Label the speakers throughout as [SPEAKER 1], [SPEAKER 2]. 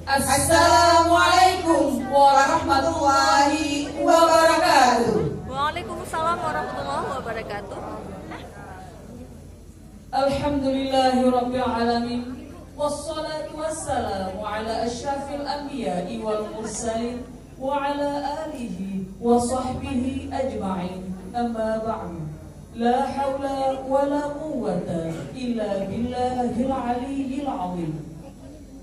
[SPEAKER 1] Assalamualaikum warahmatullahi wabarakatuh.
[SPEAKER 2] Waalaikumsalam warahmatullahi wabarakatuh.
[SPEAKER 3] Alhamdulillahirabbil alamin. Wassalatu wassalamu ala asyrafil anbiya'i wal mursalin wa ala alihi wa sahbihi ajma'in. Amma ba'du. La haula wa la quwwata illa billahil aliyyil azim.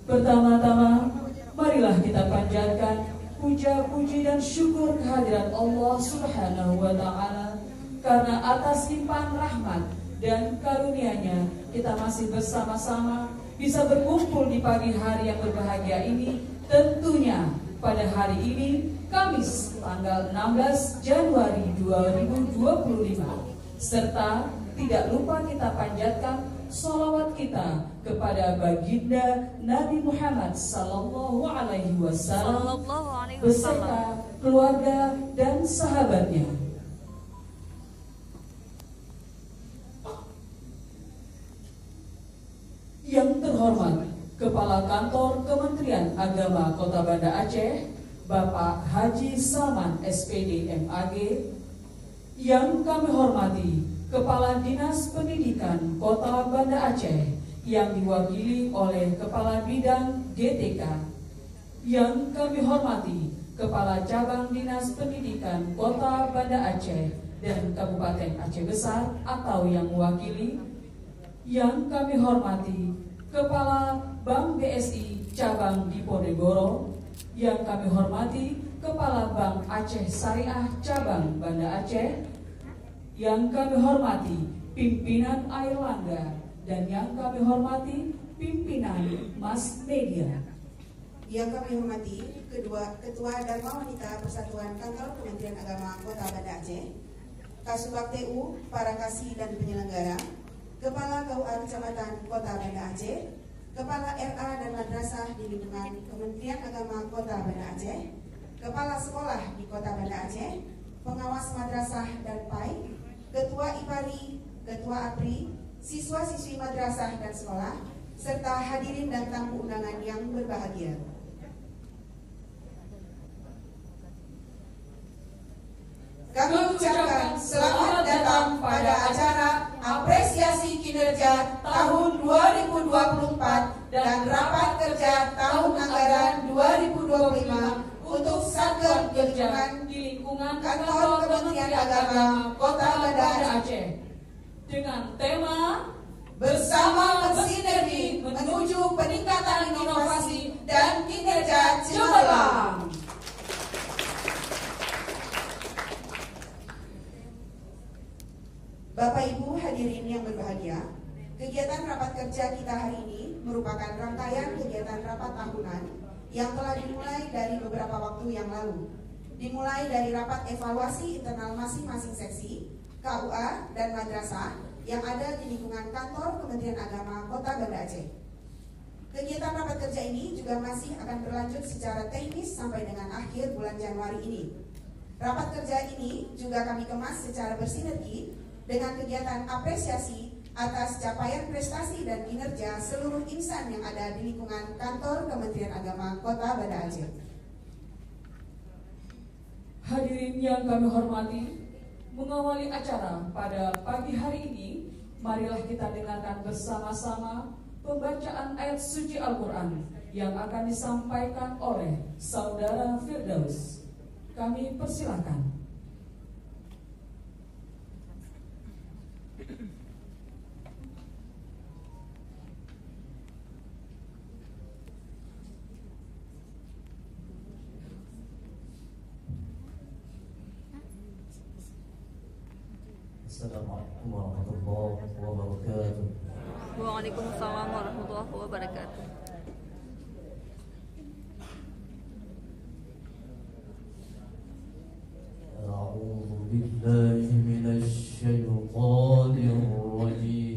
[SPEAKER 3] Pertama-tama, marilah kita panjatkan puja, puji dan syukur kehadirat Allah Subhanahu wa ta'ala, karena atas limpahan rahmat dan karunia-Nya kita masih bersama-sama bisa berkumpul di pagi hari yang berbahagia ini. Tentunya pada hari ini Kamis tanggal 16 Januari 2025, serta tidak lupa kita panjatkan sholawat kita kepada baginda Nabi Muhammad Sallallahu Alaihi Wasallam beserta keluarga dan sahabatnya. Yang terhormat Kepala Kantor Kementerian Agama Kota Banda Aceh, Bapak Haji Salman SPD MAG. Yang kami hormati Kepala Dinas Pendidikan Kota Banda Aceh yang diwakili oleh Kepala Bidang GTK. Yang kami hormati Kepala Cabang Dinas Pendidikan Kota Banda Aceh dan Kabupaten Aceh Besar atau yang mewakili. Yang kami hormati Kepala Bank BSI Cabang Diponegoro. Yang kami hormati Kepala Bank Aceh Syariah Cabang Banda Aceh. Yang kami hormati pimpinan Airlangga, dan yang kami hormati pimpinan Mass Media.
[SPEAKER 4] Yang kami hormati Ketua Dharma Wanita Persatuan Kantor Kementerian Agama Kota Banda Aceh, Kasubag TU, para kasih dan penyelenggara, Kepala KUA Kecamatan Kota Banda Aceh, Kepala RA dan Madrasah di lingkungan Kementerian Agama Kota Banda Aceh, Kepala Sekolah di Kota Banda Aceh, Pengawas Madrasah dan PAI, Ketua IPARI, Ketua APRI, siswa-siswi madrasah dan sekolah, serta hadirin dan tamu undangan yang berbahagia. Kami ucapkan selamat datang pada acara apresiasi kinerja tahun 2024 dan rapat kerja tahun anggaran 2025 untuk Satker di lingkungan Kantor Kementerian Agama Kota Banda Aceh dengan tema Bersama Bersinergi Menuju Peningkatan Inovasi dan Kinerja Cemerlang. Bapak Ibu hadirin yang berbahagia, kegiatan rapat kerja kita hari ini merupakan rangkaian kegiatan rapat tahunan yang telah dimulai dari beberapa waktu yang lalu. Dimulai dari rapat evaluasi internal masing-masing seksi, KUA, dan madrasah yang ada di lingkungan kantor Kementerian Agama Kota Banda Aceh. Kegiatan rapat kerja ini juga masih akan berlanjut secara teknis sampai dengan akhir bulan Januari ini. Rapat kerja ini juga kami kemas secara bersinergi dengan kegiatan apresiasi atas capaian prestasi dan kinerja seluruh insan yang ada di lingkungan kantor Kementerian Agama Kota Banda Aceh.
[SPEAKER 3] Hadirin yang kami hormati, mengawali acara pada pagi hari ini, marilah kita dengarkan bersama-sama pembacaan ayat suci Al-Quran yang akan disampaikan oleh Saudara Firdaus. Kami persilakan.
[SPEAKER 5] Assalamualaikum warahmatullahi wabarakatuh.
[SPEAKER 2] Waalaikumsalam warahmatullahi wabarakatuh.
[SPEAKER 5] A'udzu billahi minasy syaithanir rajim.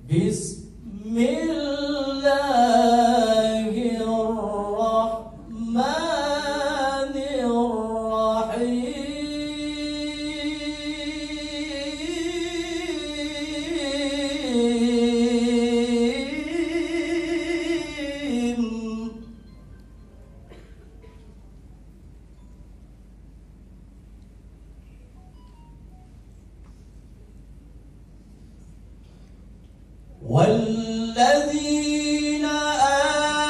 [SPEAKER 5] Bismillahirrahmanirrahim. الذين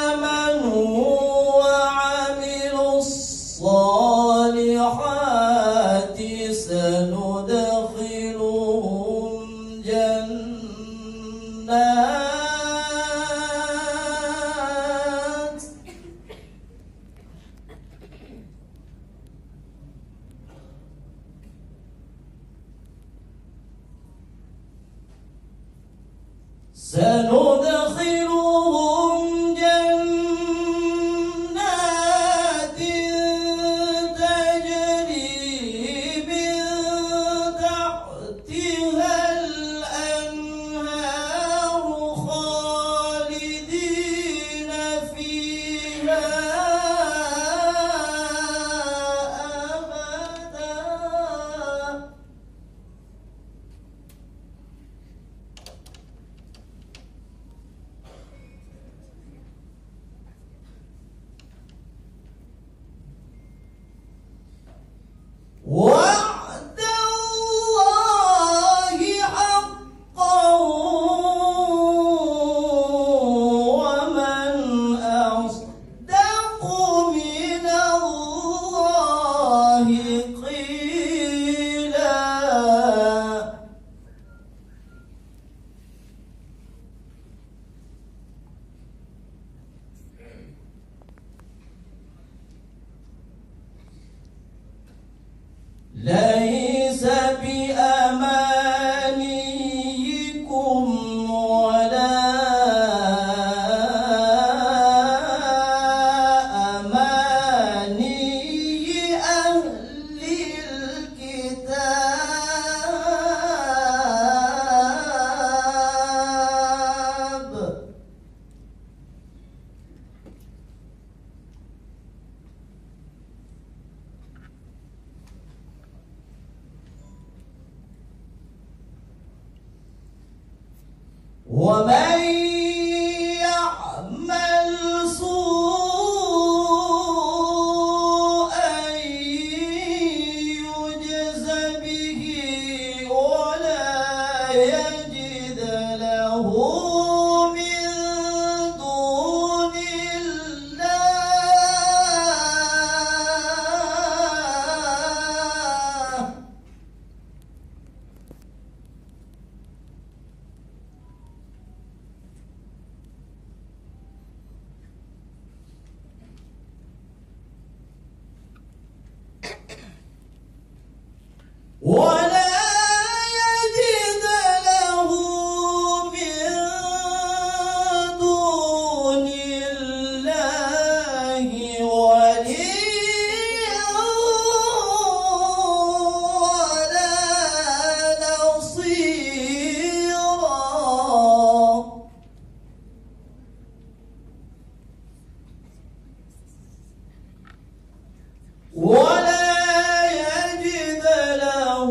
[SPEAKER 5] آمنوا وعملوا الصالحات سندخلهم جنات تجري من تحتها الأنهار خالدين فيها أبدا وعد الله حقا ومن أصدق من الله قيلا ليس بأمانيكم ولا أماني أهل الكتاب ومن يعمل سوءا يجز به ولا يجد له من دون الله ولا يجد له من دون الله وليا ولا نصيرا ولا يجد له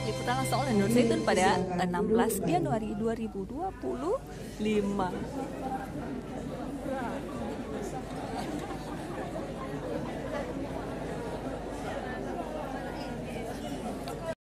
[SPEAKER 2] Liputan langsung oleh Nur Zaitun pada 16 Januari 2025.